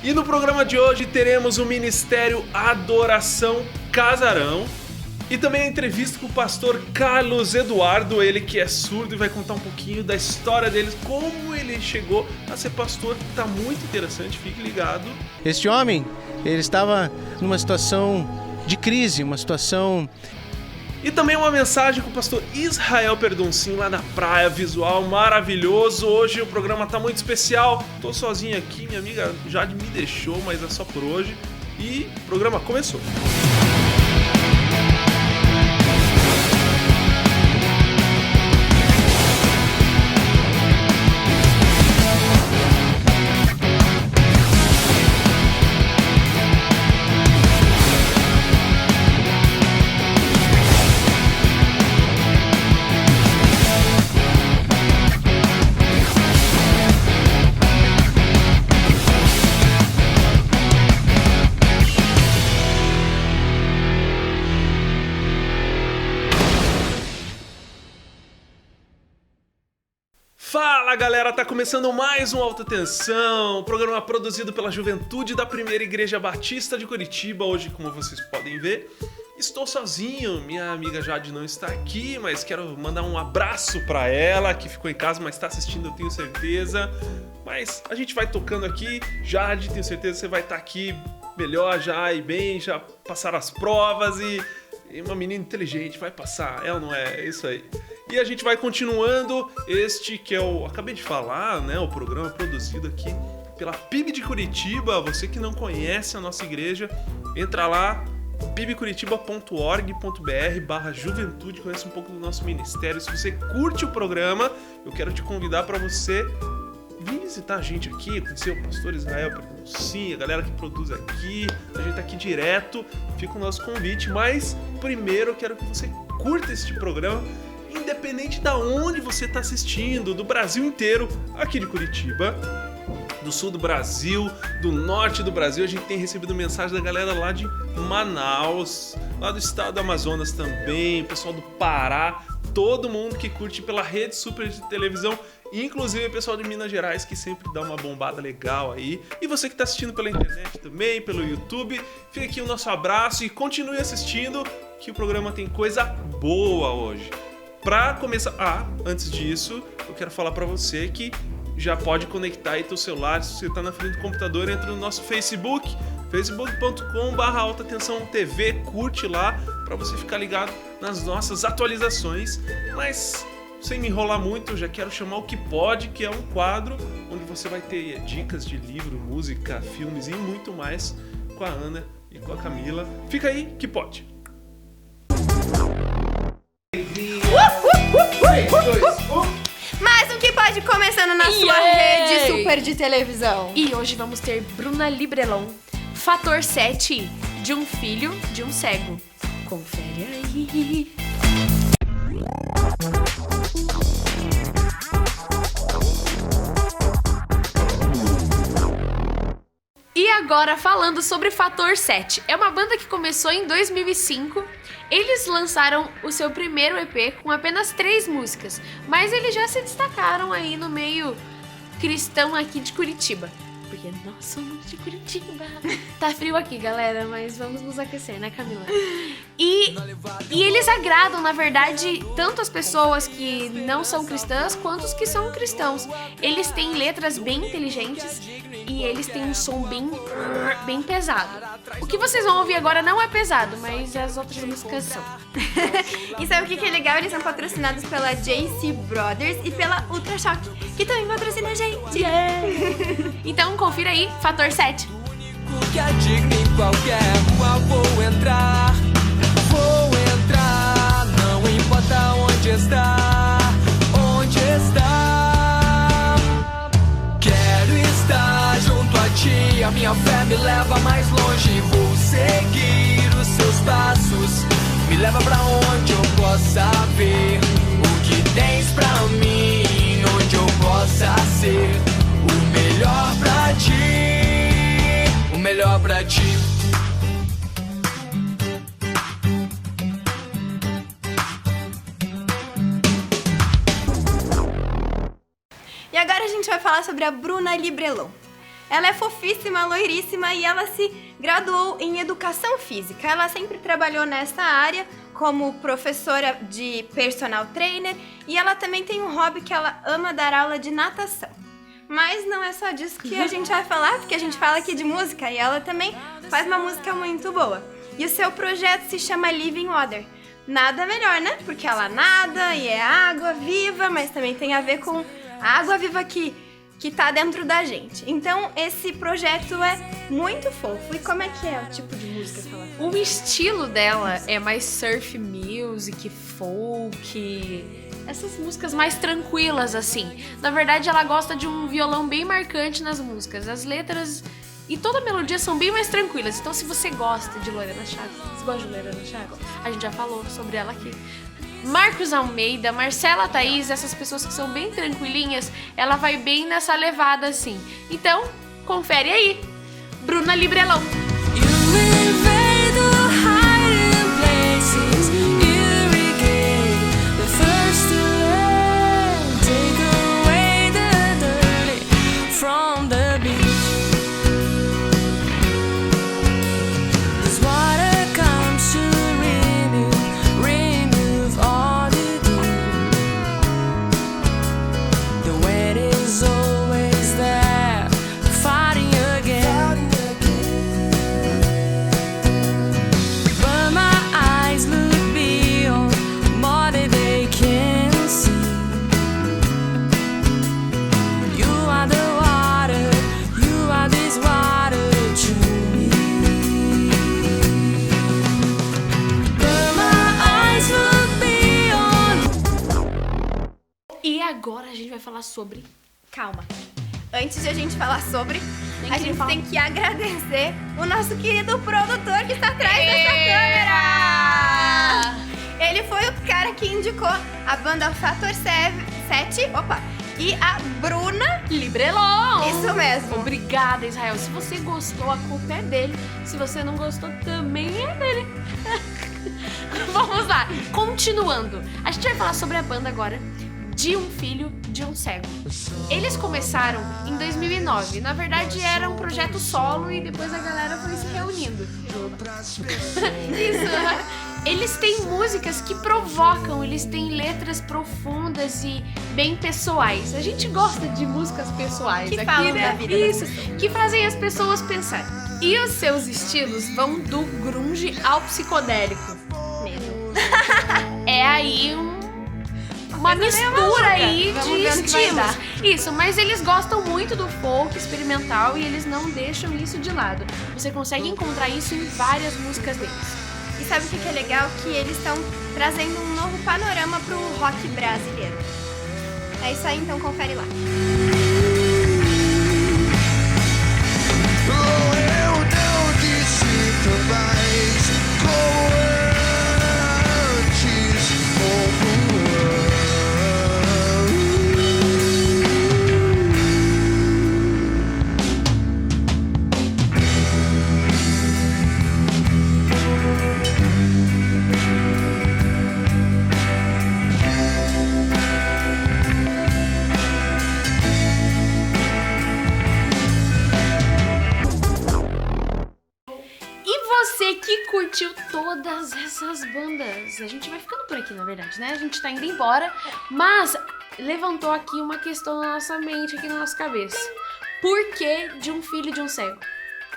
E no programa de hoje teremos o Ministério Adoração Casarão e também a entrevista com o pastor Carlos Eduardo, ele que é surdo e vai contar um pouquinho da história dele, como ele chegou a ser pastor, que tá muito interessante, fique ligado. Este homem, ele estava numa situação de crise, uma situação... E também uma mensagem com o pastor Israel Perdoncin lá na praia, visual maravilhoso. Hoje o programa tá muito especial. Tô sozinho aqui, minha amiga Jade me deixou, mas é só por hoje. E o programa começou. Fala galera, tá começando mais um Alta Tensão, programa produzido pela Juventude da Primeira Igreja Batista de Curitiba. Hoje, como vocês podem ver, estou sozinho, minha amiga Jade não está aqui, mas quero mandar um abraço pra ela, que ficou em casa, mas tá assistindo, eu tenho certeza. Mas a gente vai tocando aqui, Jade, tenho certeza que você vai estar aqui melhor já e bem, já passaram as provas e uma menina inteligente vai passar, ela não é isso aí. E a gente vai continuando este que eu acabei de falar, né? O programa produzido aqui pela PIB de Curitiba. Você que não conhece a nossa igreja, entra lá, pibcuritiba.org.br/juventude, conhece um pouco do nosso ministério. Se você curte o programa, eu quero te convidar para você vir visitar a gente aqui, conhecer o pastor Israel Perdoncin, a galera que produz aqui. A gente tá aqui direto, fica o nosso convite. Mas primeiro eu quero que você curta este programa, independente de onde você está assistindo, do Brasil inteiro, aqui de Curitiba, do sul do Brasil, do norte do Brasil. A gente tem recebido mensagem da galera lá de Manaus, lá do estado do Amazonas também, pessoal do Pará, todo mundo que curte pela Rede Super de televisão, inclusive o pessoal de Minas Gerais, que sempre dá uma bombada legal aí. E você que está assistindo pela internet também, pelo YouTube, fica aqui o nosso abraço e continue assistindo, que o programa tem coisa boa hoje. Pra começar, antes disso, eu quero falar pra você que já pode conectar aí teu celular. Se você tá na frente do computador, entra no nosso Facebook, facebook.com/altatensãotv, curte lá pra você ficar ligado nas nossas atualizações. Mas, sem me enrolar muito, eu já quero chamar o Que Pode, que é um quadro onde você vai ter dicas de livro, música, filmes e muito mais com a Ana e com a Camila. Fica aí, Que Pode! 3, 2, 1. Mais um Que Pode começando na sua rede super de televisão. E hoje vamos ter Bruna Librelon, Fator 7, de um filho de um cego. Confere aí. E agora falando sobre Fator 7, é uma banda que começou em 2005. Eles lançaram o seu primeiro EP com apenas 3 músicas, mas eles já se destacaram aí no meio cristão aqui de Curitiba. Porque nós somos de Curitiba. Tá frio aqui, galera, mas vamos nos aquecer, né, Camila? E eles agradam, na verdade, tanto as pessoas que não são cristãs quanto os que são cristãos. Eles têm letras bem inteligentes e eles têm um som bem pesado. O que vocês vão ouvir agora não é pesado, mas as outras músicas são. E sabe o que é legal? Eles são patrocinados pela JC Brothers e pela Ultrashock, que também patrocina a gente. Yeah. Então confira aí, Fator 7. Que é digno em qualquer rua vou entrar, não importa onde está, quero estar junto a ti, a minha fé me leva mais longe, vou seguir os seus passos, me leva pra onde eu possa ver o que tens pra mim, onde eu possa ser o melhor pra ti, o melhor pra ti. E agora a gente vai falar sobre a Bruna Librelon. Ela é fofíssima, loiríssima e ela se graduou em Educação Física. Ela sempre trabalhou nessa área como professora de personal trainer e ela também tem um hobby que ela ama dar aula de natação. Mas não é só disso que a gente vai falar, porque a gente fala aqui de música e ela também faz uma música muito boa. E o seu projeto se chama Living Water. Nada melhor, né? Porque ela nada e é água viva, mas também tem a ver com a água viva que tá dentro da gente. Então, esse projeto é muito fofo. E como é que é o tipo de música que ela faz? O estilo dela é mais surf music, folk, essas músicas mais tranquilas, assim. Na verdade, ela gosta de um violão bem marcante nas músicas. As letras e toda a melodia são bem mais tranquilas. Então, se você gosta de Lorena Chaves, você gosta de Lorena Chaves? A gente já falou sobre ela aqui. Marcos Almeida, Marcela Thaís, essas pessoas que são bem tranquilinhas, ela vai bem nessa levada, assim. Então, confere aí. Bruna Librelão. Agora a gente vai falar sobre... Calma. Antes de a gente falar sobre, a gente tem que agradecer o nosso querido produtor que está atrás dessa câmera. Ele foi o cara que indicou a banda Fator 7, e a Bruna Librelon. Isso mesmo. Obrigada, Israel. Se você gostou, a culpa é dele. Se você não gostou, também é dele. Vamos lá. Continuando. A gente vai falar sobre a banda agora. De um Filho de um Cego. Eles começaram em 2009. Na verdade, era um projeto solo e depois a galera foi se reunindo. Isso. Eles têm músicas que provocam, eles têm letras profundas e bem pessoais. A gente gosta de músicas pessoais. Que aqui, falam né? da vida Isso, que fazem as pessoas pensar. E os seus estilos vão do grunge ao psicodélico. É aí uma mistura aí de estilos. Isso, mas eles gostam muito do folk experimental e eles não deixam isso de lado. Você consegue encontrar isso em várias músicas deles. E sabe o que é legal? Que eles estão trazendo um novo panorama pro rock brasileiro. É isso aí, então confere lá. Eu não disse mais como antes, Você que curtiu todas essas bandas. A gente vai ficando por aqui, na verdade, né? A gente tá indo embora, mas levantou aqui uma questão na nossa mente, aqui na nossa cabeça. Por que De um Filho de um Cego?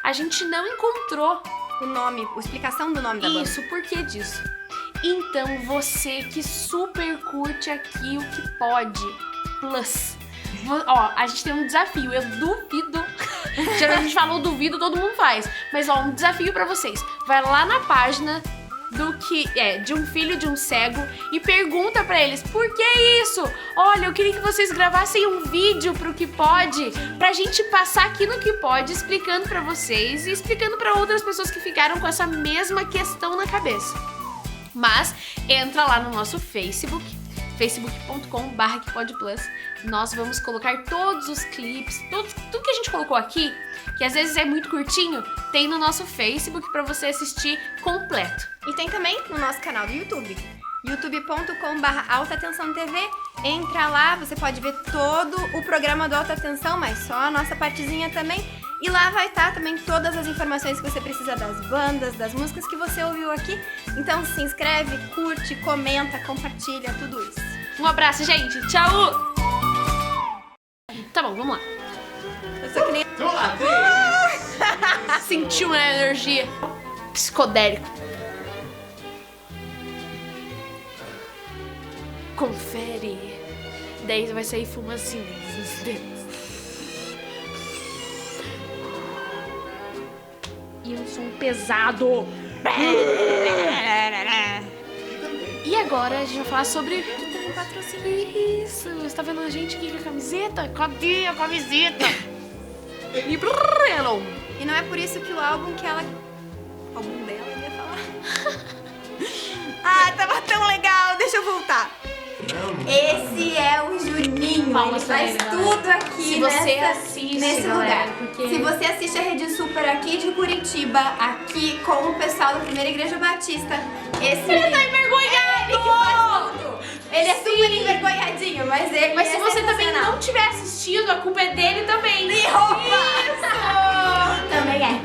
A gente não encontrou o nome, a explicação do nome da banda. Isso, por que disso? Então, você que super curte aqui o Que Pode Plus. Ó, a gente tem um desafio, eu duvido. Já a gente falou duvido, todo mundo faz. Mas ó, um desafio pra vocês. Vai lá na página de um filho de um cego e pergunta pra eles, por que isso? Olha, eu queria que vocês gravassem um vídeo pro Que Pode, pra gente passar aqui no Que Pode, explicando pra vocês e explicando pra outras pessoas que ficaram com essa mesma questão na cabeça. Mas entra lá no nosso Facebook, facebook.com/quepodplus. Nós vamos colocar todos os clipes, tudo que a gente colocou aqui, que às vezes é muito curtinho, tem no nosso Facebook pra você assistir completo. E tem também no nosso canal do YouTube, youtube.com/altatensãotv. Entra lá, você pode ver todo o programa do Alta Tensão, mas só a nossa partezinha também. E lá vai estar também todas as informações que você precisa das bandas, das músicas que você ouviu aqui. Então se inscreve, curte, comenta, compartilha, tudo isso. Um abraço, gente. Tchau! Tá bom, vamos lá. Eu sou que nem... Sentiu uma energia psicodélica. Confere. Daí vai sair fumacinha nos dedos. E um som pesado. E agora a gente vai falar sobre... Tem patrocínio. Isso. Você tá vendo a gente aqui com a camiseta? Cadê a camiseta? E brrrr, E não é por isso que o álbum que ela... O álbum dela, eu ia falar. Ah, tava tão legal. Deixa eu voltar. Esse é o Juninho. Palmas Ele faz pra ele, tudo aqui Se você assiste, nesse galera, lugar. porque- Se você assiste a Rede Super aqui de Curitiba, aqui com o pessoal da Primeira Igreja Batista, esse Ele tá envergonhado! Ele que faz tudo. Ele é super envergonhadinho, mas ele Mas é se você também sensacional. não tiver assistido, a culpa é dele também. E roupa! Também é.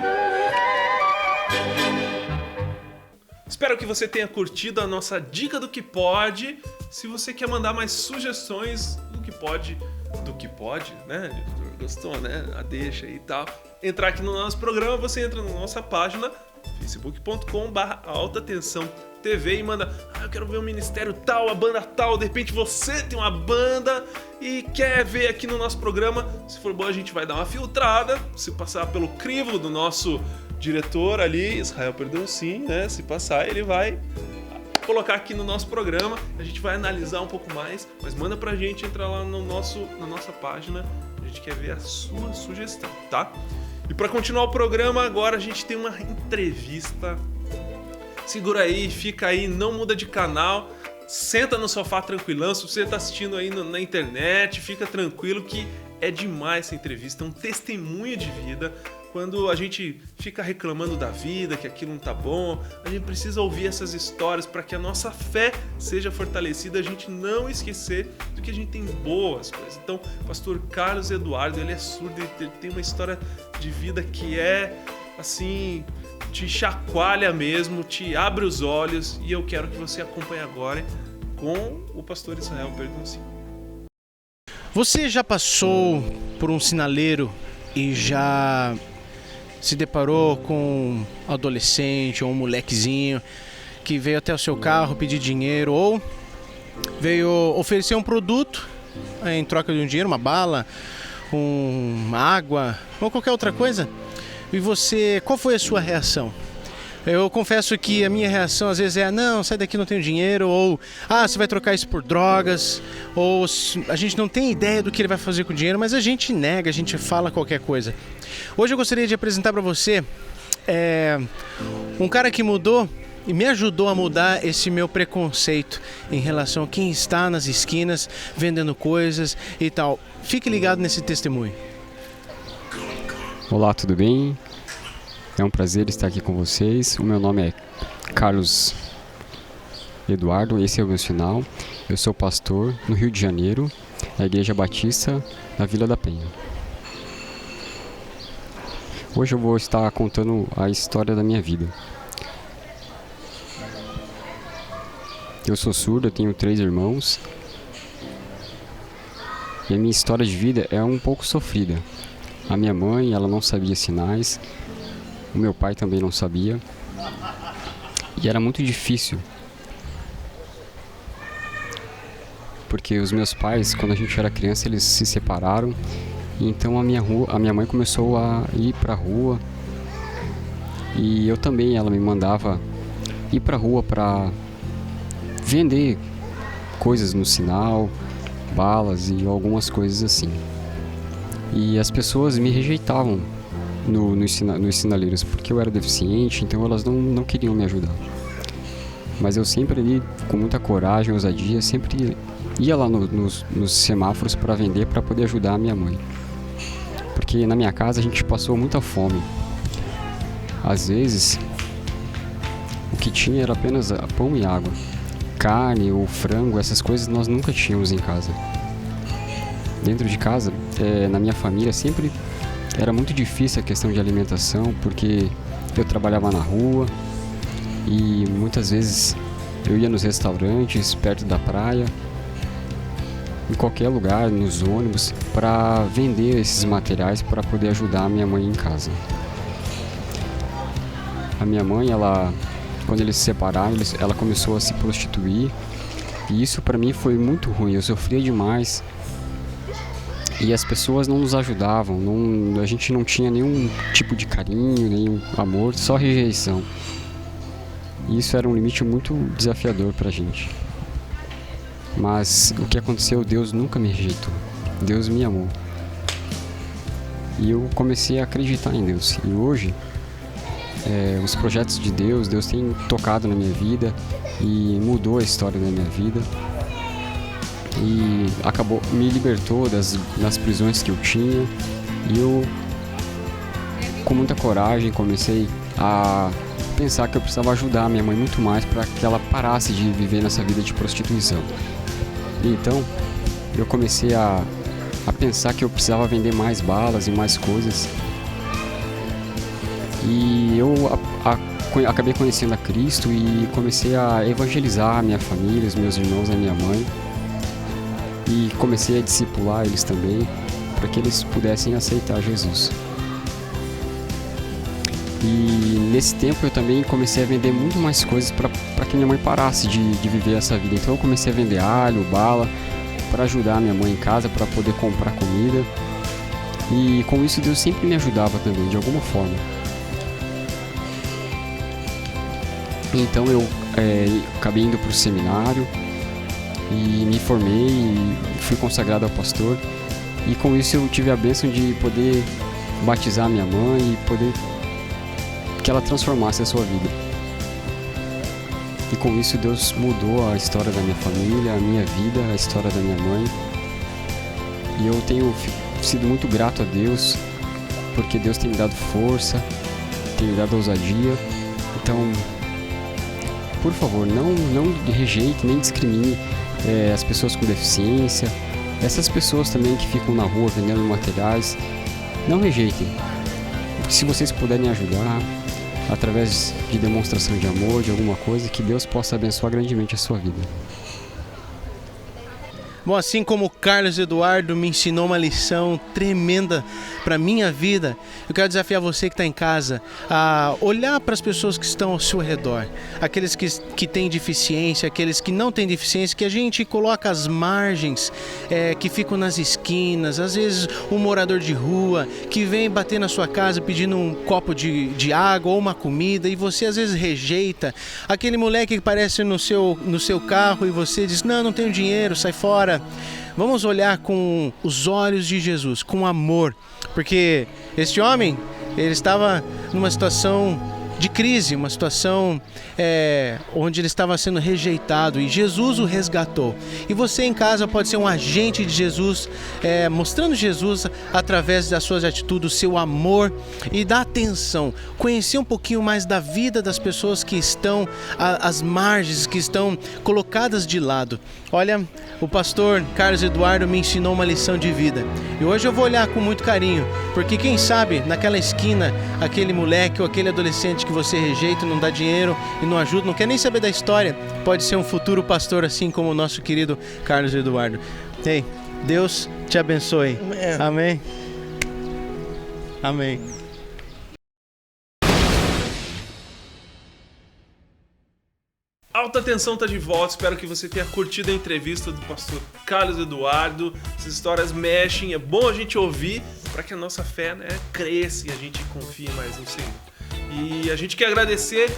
Espero que você tenha curtido a nossa dica do que pode. Se você quer mandar mais sugestões do que pode, né? Gostou, né? A deixa aí e tal. Entrar aqui no nosso programa, você entra na nossa página facebook.com/altatensãotv e manda: eu quero ver o ministério tal, a banda tal. De repente você tem uma banda e quer ver aqui no nosso programa. Se for bom, a gente vai dar uma filtrada. Se passar pelo crivo do nosso diretor ali, Israel Perdoncin, né? Se passar, ele vai colocar aqui no nosso programa. A gente vai analisar um pouco mais, mas manda pra gente, entrar lá na nossa página. A gente quer ver a sua sugestão, tá? E pra continuar o programa, agora a gente tem uma entrevista. Segura aí, fica aí, não muda de canal. Senta no sofá tranquilão. Se você tá assistindo aí na internet, fica tranquilo que é demais essa entrevista. É um testemunho de vida. Quando a gente fica reclamando da vida, que aquilo não tá bom, a gente precisa ouvir essas histórias para que a nossa fé seja fortalecida, a gente não esquecer do que a gente tem boas coisas. Então, o pastor Carlos Eduardo, ele é surdo, ele tem uma história de vida que é, assim, te chacoalha mesmo, te abre os olhos, e eu quero que você acompanhe agora com o pastor Israel Perdoncin. Você já passou por um sinaleiro e já se deparou com um adolescente ou um molequezinho que veio até o seu carro pedir dinheiro ou veio oferecer um produto em troca de um dinheiro, uma bala, uma água ou qualquer outra coisa? E você, qual foi a sua reação? Eu confesso que a minha reação às vezes é: não, sai daqui, não tenho dinheiro, ou você vai trocar isso por drogas, ou a gente não tem ideia do que ele vai fazer com o dinheiro, mas a gente nega, a gente fala qualquer coisa. Hoje eu gostaria de apresentar para você um cara que mudou e me ajudou a mudar esse meu preconceito em relação a quem está nas esquinas vendendo coisas e tal. Fique ligado nesse testemunho. Olá, tudo bem? É um prazer estar aqui com vocês. O meu nome é Carlos Eduardo, esse é o meu sinal. Eu sou pastor no Rio de Janeiro, na Igreja Batista, na Vila da Penha. Hoje eu vou estar contando a história da minha vida. Eu sou surdo, eu tenho 3 irmãos. E a minha história de vida é um pouco sofrida. A minha mãe, ela não sabia sinais. O meu pai também não sabia. E era muito difícil. Porque os meus pais, quando a gente era criança, eles se separaram. E então a minha mãe começou a ir pra rua. E eu também, ela me mandava ir pra rua pra vender coisas no sinal, balas e algumas coisas assim. E as pessoas me rejeitavam nos sinaleiros, porque eu era deficiente, então elas não queriam me ajudar. Mas eu sempre ali, com muita coragem, ousadia, sempre ia lá nos semáforos para vender, para poder ajudar a minha mãe. Porque na minha casa a gente passou muita fome. Às vezes, o que tinha era apenas pão e água. Carne ou frango, essas coisas nós nunca tínhamos em casa. Dentro de casa, na minha família, sempre era muito difícil a questão de alimentação, porque eu trabalhava na rua e muitas vezes eu ia nos restaurantes perto da praia, em qualquer lugar, nos ônibus, para vender esses materiais para poder ajudar a minha mãe em casa. A minha mãe, quando eles se separaram, ela começou a se prostituir, e isso para mim foi muito ruim. Eu sofria demais e as pessoas não nos ajudavam, a gente não tinha nenhum tipo de carinho, nenhum amor, só rejeição. E isso era um limite muito desafiador para a gente. Mas o que aconteceu, Deus nunca me rejeitou, Deus me amou. E eu comecei a acreditar em Deus. E hoje, os projetos de Deus tem tocado na minha vida e mudou a história da minha vida. E me libertou das prisões que eu tinha. E eu, com muita coragem, comecei a pensar que eu precisava ajudar a minha mãe muito mais para que ela parasse de viver nessa vida de prostituição. Então, eu comecei a pensar que eu precisava vender mais balas e mais coisas. E eu acabei conhecendo a Cristo e comecei a evangelizar a minha família, os meus irmãos, a minha mãe. E comecei a discipular eles também, para que eles pudessem aceitar Jesus. E nesse tempo eu também comecei a vender muito mais coisas para que minha mãe parasse de viver essa vida. Então eu comecei a vender alho, bala, para ajudar a minha mãe em casa, para poder comprar comida. E com isso Deus sempre me ajudava também, de alguma forma. Então eu acabei indo para o seminário e me formei e fui consagrado ao pastor. E com isso eu tive a bênção de poder batizar minha mãe e poder que ela transformasse a sua vida. E com isso Deus mudou a história da minha família, a minha vida, a história da minha mãe. E eu tenho sido muito grato a Deus, porque Deus tem me dado força, tem me dado ousadia. Então, por favor, não rejeite nem discrimine as pessoas com deficiência, essas pessoas também que ficam na rua vendendo materiais. Não rejeitem. Se vocês puderem ajudar, através de demonstração de amor, de alguma coisa, que Deus possa abençoar grandemente a sua vida. Bom, assim como o Carlos Eduardo me ensinou uma lição tremenda para minha vida, eu quero desafiar você que está em casa a olhar para as pessoas que estão ao seu redor, aqueles que têm deficiência, aqueles que não têm deficiência, que a gente coloca às margens, que ficam nas esquinas, às vezes um morador de rua que vem bater na sua casa pedindo um copo de água ou uma comida e você às vezes rejeita, aquele moleque que aparece no seu carro e você diz, não tenho dinheiro, sai fora. Vamos olhar com os olhos de Jesus, com amor, porque este homem, ele estava numa situação de crise, uma situação onde ele estava sendo rejeitado e Jesus o resgatou. E você em casa pode ser um agente de Jesus, mostrando Jesus através das suas atitudes, o seu amor e da atenção, conhecer um pouquinho mais da vida das pessoas que estão às margens, que estão colocadas de lado. Olha, o pastor Carlos Eduardo me ensinou uma lição de vida e hoje eu vou olhar com muito carinho, porque quem sabe naquela esquina, aquele moleque ou aquele adolescente que você rejeita, não dá dinheiro e não ajuda, não quer nem saber da história, pode ser um futuro pastor assim como o nosso querido Carlos Eduardo. Ei, Deus te abençoe. Amém. Amém. Alta Tensão tá de volta, espero que você tenha curtido a entrevista do pastor Carlos Eduardo. Essas histórias mexem, é bom a gente ouvir para que a nossa fé cresça e a gente confie mais no Senhor. E a gente quer agradecer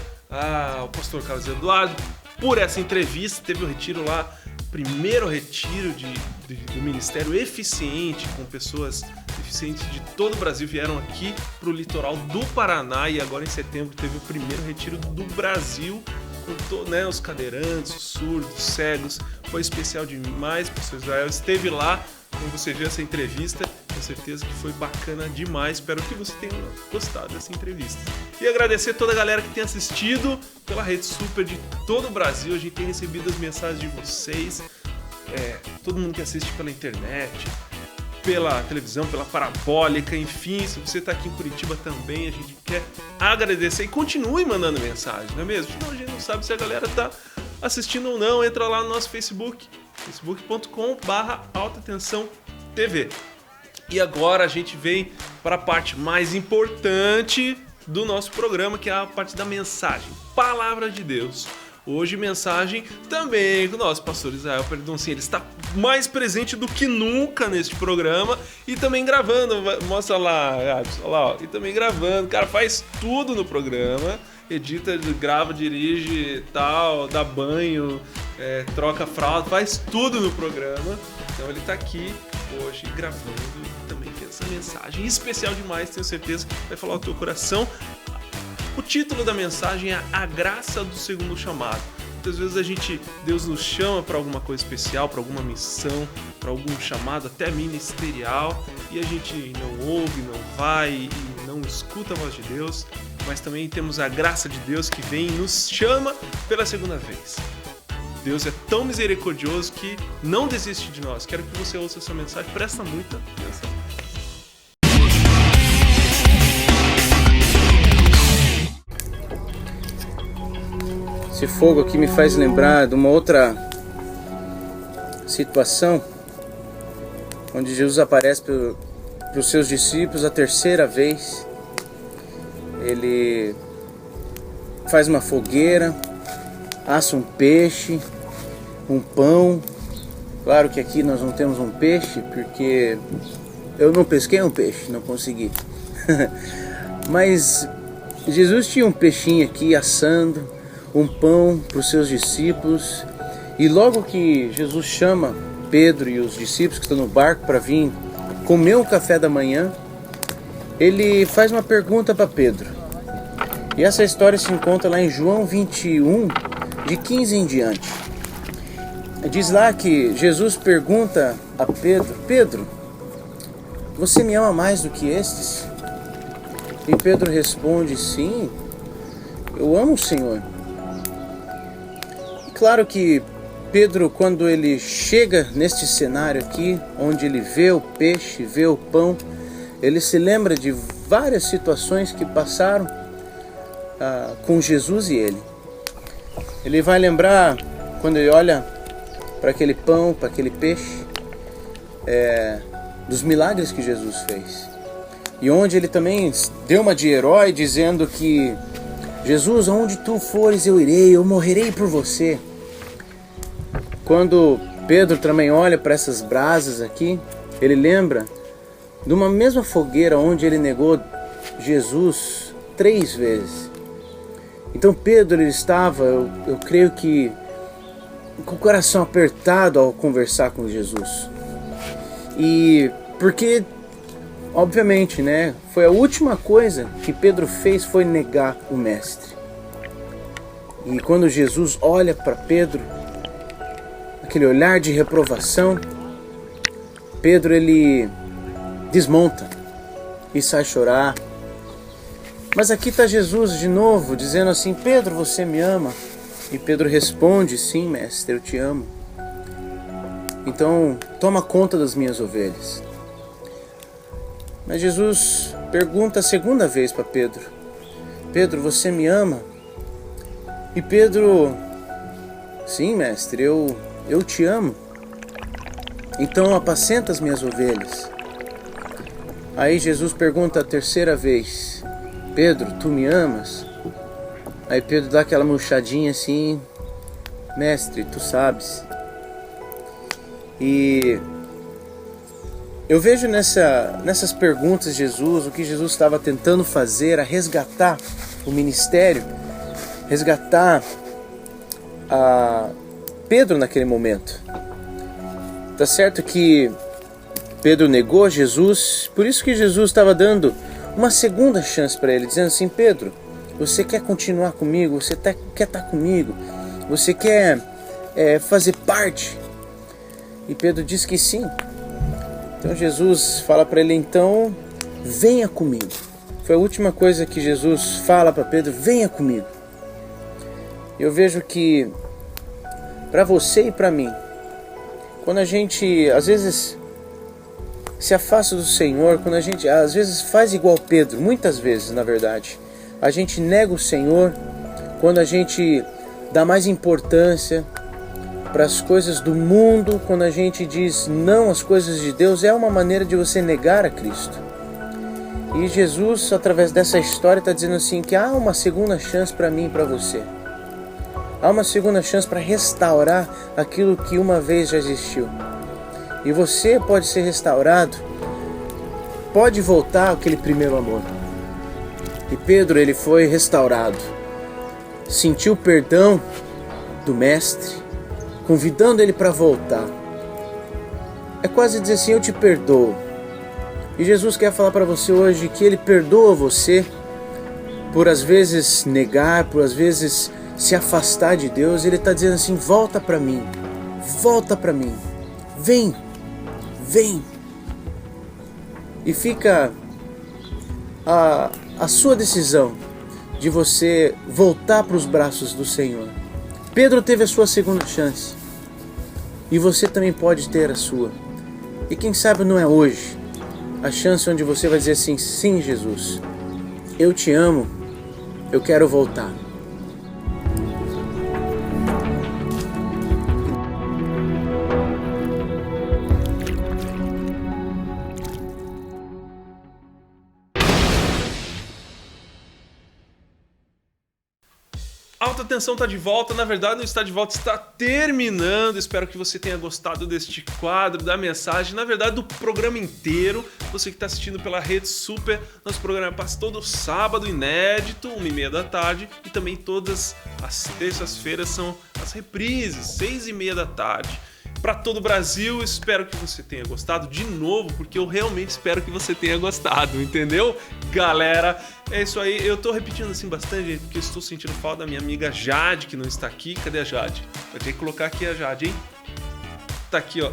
ao pastor Carlos Eduardo por essa entrevista. Teve o retiro lá, primeiro retiro do Ministério Eficiente, com pessoas deficientes de todo o Brasil, vieram aqui para o litoral do Paraná e agora em setembro teve o primeiro retiro do Brasil, com os cadeirantes, os surdos, os cegos. Foi especial demais, o pastor Israel esteve lá, como você viu essa entrevista, tenho certeza que foi bacana demais, espero que você tenha gostado dessa entrevista. E agradecer toda a galera que tem assistido pela Rede Super de todo o Brasil, a gente tem recebido as mensagens de vocês, todo mundo que assiste pela internet, pela televisão, pela parabólica, enfim, se você tá aqui em Curitiba também, a gente quer agradecer e continue mandando mensagem, não é mesmo? Senão a gente não sabe se a galera tá assistindo ou não. Entra lá no nosso Facebook, facebook.com/altatensãotv. E agora a gente vem para a parte mais importante do nosso programa, que é a parte da mensagem, Palavra de Deus. Hoje mensagem também com o nosso pastor Israel Perdoncini. Ele está mais presente do que nunca neste programa e também gravando. Mostra lá, Gabs, olha lá, ó. E também gravando. Cara, faz tudo no programa. Edita, grava, dirige, tal, dá banho, troca fralda, faz tudo no programa. Então ele está aqui hoje gravando e também fez essa mensagem especial demais. Tenho certeza que vai falar ao teu coração. O título da mensagem é A Graça do Segundo Chamado. Muitas vezes Deus nos chama para alguma coisa especial, para alguma missão, para algum chamado até ministerial, e a gente não ouve, não vai e não escuta a voz de Deus, mas também temos a graça de Deus que vem e nos chama pela segunda vez. Deus é tão misericordioso que não desiste de nós. Quero que você ouça essa mensagem, presta muita atenção. Esse fogo aqui me faz lembrar de uma outra situação onde Jesus aparece para os seus discípulos a terceira vez. Ele faz uma fogueira, assa um peixe, um pão. Claro que aqui nós não temos um peixe, porque eu não pesquei um peixe, não consegui. Mas Jesus tinha um peixinho aqui assando, um pão para os seus discípulos, e logo que Jesus chama Pedro e os discípulos que estão no barco para vir comer um café da manhã, ele faz uma pergunta para Pedro. E essa história se encontra lá em João 21, de 15 em diante. Diz lá que Jesus pergunta a Pedro: Pedro, você me ama mais do que estes? E Pedro responde: sim, eu amo o Senhor. Claro que Pedro, quando ele chega neste cenário aqui, onde ele vê o peixe, vê o pão, ele se lembra de várias situações que passaram com Jesus e ele. Ele vai lembrar, quando ele olha para aquele pão, para aquele peixe, dos milagres que Jesus fez. E onde ele também deu uma de herói, dizendo que Jesus, aonde tu fores eu irei, eu morrerei por você. Quando Pedro também olha para essas brasas aqui, ele lembra de uma mesma fogueira onde ele negou Jesus 3 vezes. Então Pedro, ele estava, eu creio que com o coração apertado ao conversar com Jesus. E porque, obviamente, né, foi a última coisa que Pedro fez foi negar o Mestre. E quando Jesus olha para Pedro, aquele olhar de reprovação, Pedro, ele desmonta e sai chorar. Mas aqui está Jesus de novo, dizendo assim: Pedro, você me ama? E Pedro responde: sim, mestre, eu te amo. Então, toma conta das minhas ovelhas. Mas Jesus pergunta a segunda vez para Pedro: Pedro, você me ama? E Pedro: sim, mestre, eu te amo. Então apacenta as minhas ovelhas. Aí Jesus pergunta a terceira vez: Pedro, tu me amas? Aí Pedro dá aquela murchadinha assim: mestre, tu sabes. E eu vejo nessas perguntas de Jesus, o que Jesus estava tentando fazer era resgatar o ministério, resgatar a Pedro naquele momento. Tá certo que Pedro negou Jesus, por isso que Jesus estava dando uma segunda chance para ele, dizendo assim: Pedro, você quer continuar comigo? Você quer estar comigo? Você quer fazer parte? E Pedro diz que sim. Então Jesus fala para ele: então venha comigo. Foi a última coisa que Jesus fala para Pedro: venha comigo. Eu vejo que para você e para mim, quando a gente às vezes se afasta do Senhor, quando a gente às vezes faz igual Pedro, muitas vezes na verdade, a gente nega o Senhor, quando a gente dá mais importância para as coisas do mundo, quando a gente diz não às coisas de Deus, é uma maneira de você negar a Cristo. E Jesus, através dessa história, está dizendo assim que há uma segunda chance para mim e para você. Há uma segunda chance para restaurar aquilo que uma vez já existiu. E você pode ser restaurado, pode voltar àquele primeiro amor. E Pedro, ele foi restaurado, sentiu perdão do Mestre, convidando ele para voltar. É quase dizer assim, eu te perdoo. E Jesus quer falar para você hoje que Ele perdoa você por às vezes negar, por às vezes se afastar de Deus. Ele está dizendo assim, volta para mim, vem, vem. E fica a sua decisão de você voltar para os braços do Senhor. Pedro teve a sua segunda chance e você também pode ter a sua. E quem sabe não é hoje a chance onde você vai dizer assim, sim Jesus, eu te amo, eu quero voltar. Alta Tensão tá de volta, na verdade não está de volta, está terminando. Espero que você tenha gostado deste quadro, da mensagem, na verdade do programa inteiro. Você que está assistindo pela Rede Super, nosso programa passa todo sábado inédito, 1h30 da tarde, e também todas as terças-feiras são as reprises, 6h30 da tarde. Para todo o Brasil, espero que você tenha gostado de novo, porque eu realmente espero que você tenha gostado, entendeu? Galera, é isso aí. Eu tô repetindo assim bastante, gente, porque eu estou sentindo falta da minha amiga Jade, que não está aqui. Cadê a Jade? Vai ter que colocar aqui a Jade, hein? Tá aqui, ó.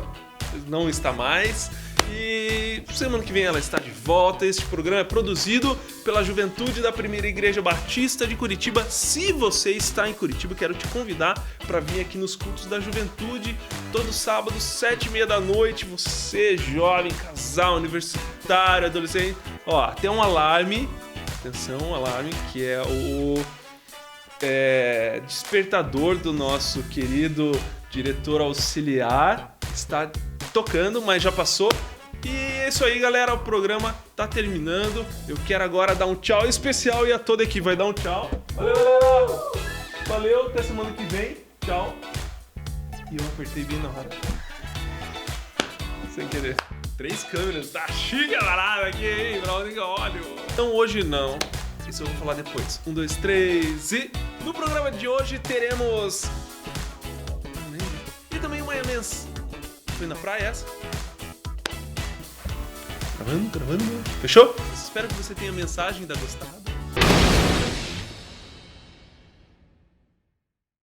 Não está mais. E semana que vem ela está de volta. Este programa é produzido pela Juventude da Primeira Igreja Batista de Curitiba. Se você está em Curitiba, quero te convidar para vir aqui nos cultos da Juventude todo sábado, 7h30 da noite. Você, jovem, casal, universitário, adolescente. Ó, tem um alarme. Atenção, um alarme que é o despertador do nosso querido diretor auxiliar. Está tocando, mas já passou. E é isso aí, galera, o programa tá terminando. Eu quero agora dar um tchau especial e a toda a equipe vai dar um tchau. Valeu, galera! Valeu, até semana que vem. Tchau. E eu apertei bem na hora. Sem querer. 3 câmeras, tá chique a parada aqui, hein? Pra onde que eu olho? Então hoje não. Isso eu vou falar depois. 1, 2, 3 e... No programa de hoje teremos... E também uma mensagem. Foi na praia essa? Gravando. Fechou? Espero que você tenha mensagem da gostada.